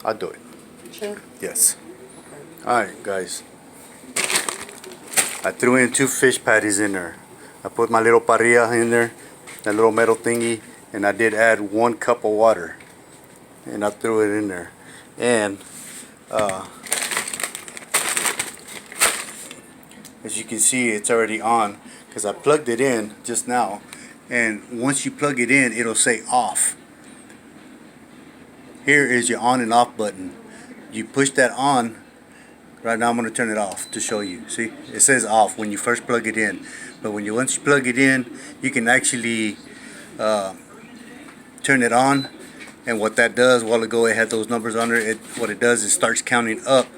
I'll do it. Sure. Yes. Alright, guys. I threw in 2 fish patties in there. I put my little parrilla in there, that little metal thingy, and I did add 1 cup of water. And I threw it in there. And as you can see, it's already on because I plugged it in just now. And once you plug it in, it'll say off. Here is your on and off button. You push that on. Right now I'm going to turn it off to show you. See, it says off when you first plug it in. But once you plug it in, you can actually turn it on. And what that does, a while ago it had those numbers on there. What it does is starts counting up.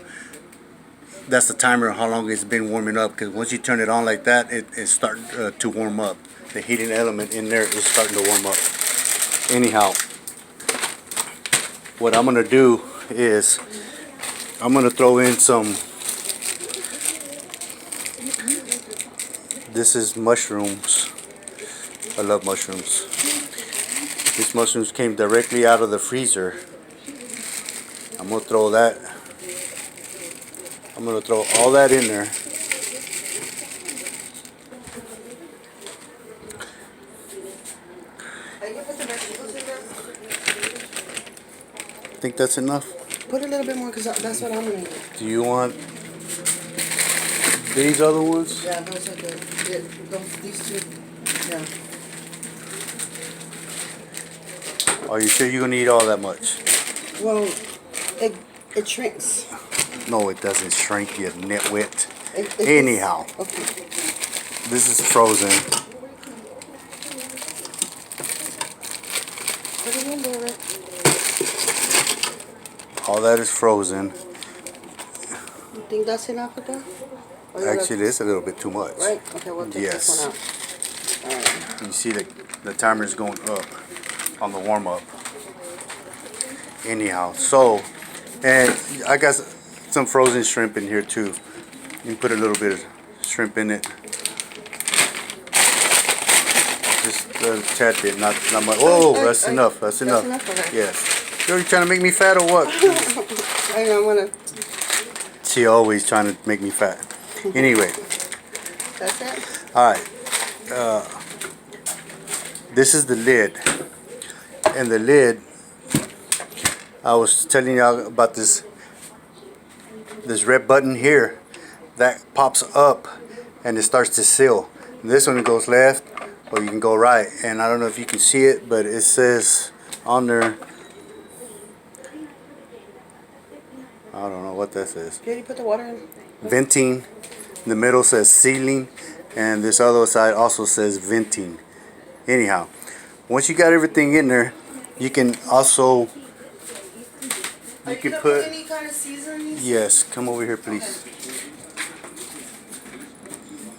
That's the timer of how long it's been warming up. Because once you turn it on like that, it starts to warm up. The heating element in there is starting to warm up. Anyhow, what I'm going to do is I'm going to throw in some, this is mushrooms. I love mushrooms. These mushrooms came directly out of the freezer. I'm going to throw that, I'm going to throw all that in there. Think that's enough? Put a little bit more because that's what I'm going to do. Do you want these other ones? Yeah, those are good. Yeah, these two. Yeah. Are you sure you're going to eat all that much? Well, it shrinks. No, it doesn't shrink, you nitwit. Anyhow. Okay. This is frozen. Put it in there, Rick. All that is frozen. You think that's enough of that? Actually, it's a little bit too much. Right? Okay, we'll take this one out. All right. You see the timer is going up on the warm up. Anyhow, so, and I got some frozen shrimp in here too. You can put a little bit of shrimp in it. Just a tad bit, not much. Oh, that's enough. That's enough. Okay. Yes. You're trying to make me fat or what? I know, I'm gonna. She always trying to make me fat. Anyway. That's it. All right. This is the lid, and the lid. I was telling y'all about this red button here that pops up, and it starts to seal. And this one goes left, or you can go right. And I don't know if you can see it, but it says on there. I don't know what that says. Did you put the water in? Venting. In the middle says sealing, and this other side also says venting. Anyhow, once you got everything in there, you can also put any kind of seasonings? Yes, come over here, please.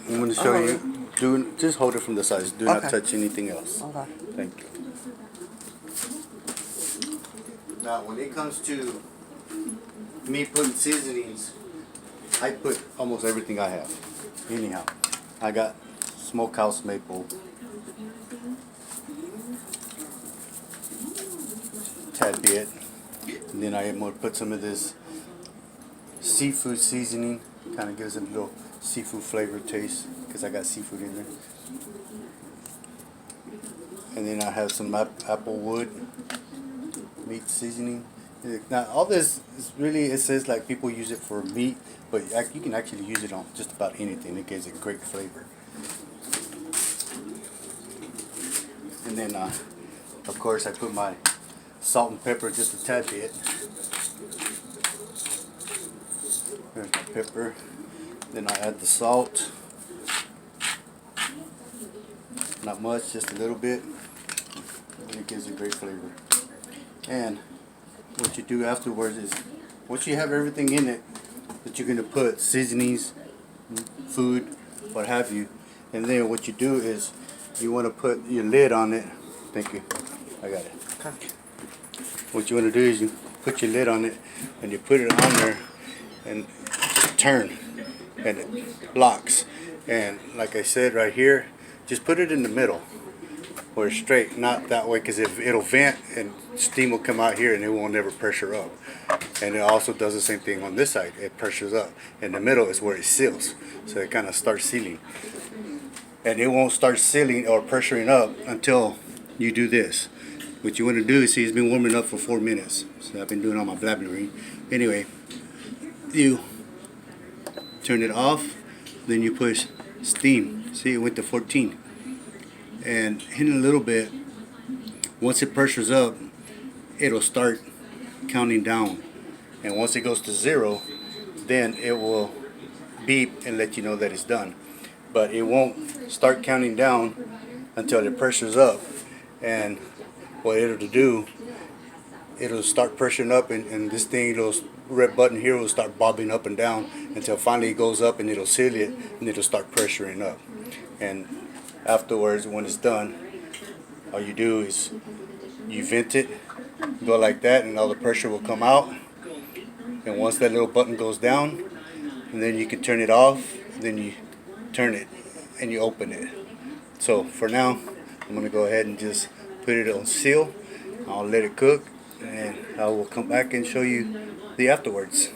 I'm going to show you. Just hold it from the sides. Do not touch anything else. Okay. Thank you. Now, when it comes to me putting seasonings, I put almost everything I have. Anyhow, I got smokehouse maple, tad bit, and then I'm going to put some of this seafood seasoning. Kind of gives it a little seafood flavor taste because I got seafood in there. And then I have some apple wood meat seasoning. Now all this is really, it says like people use it for meat, but you can actually use it on just about anything. It gives it great flavor. And then of course I put my salt and pepper just a tad bit. There's my pepper. Then I add the salt. Not much, just a little bit. And it gives a great flavor. And what you do afterwards is, once you have everything in it that you're going to put, seasonings, food, what have you, and then what you do is you want to put your lid on it. Thank you. I got it. What you want to do is you put your lid on it and you put it on there and just turn and it locks. And like I said right here, just put it in the middle. where it's straight, not that way, because if it'll vent and steam will come out here and it won't never pressure up. And it also does the same thing on this side. It pressures up. In the middle is where it seals, so it kind of starts sealing. And it won't start sealing or pressuring up until you do this. What you want to do is, see, it's been warming up for 4 minutes. So I've been doing all my blabbering. Anyway, you turn it off, then you push steam. See, it went to 14. And in a little bit, once it pressures up, it'll start counting down. And once it goes to 0, then it will beep and let you know that it's done. But it won't start counting down until it pressures up. And what it'll do, it'll start pressuring up, and this thing, little red button here, will start bobbing up and down until finally it goes up and it'll seal it, and it'll start pressuring up. And afterwards, when it's done, all you do is you vent it, go like that, and all the pressure will come out. And once that little button goes down, and then you can turn it off, then you turn it and you open it. So for now, I'm going to go ahead and just put it on seal. I'll let it cook, and I will come back and show you the afterwards.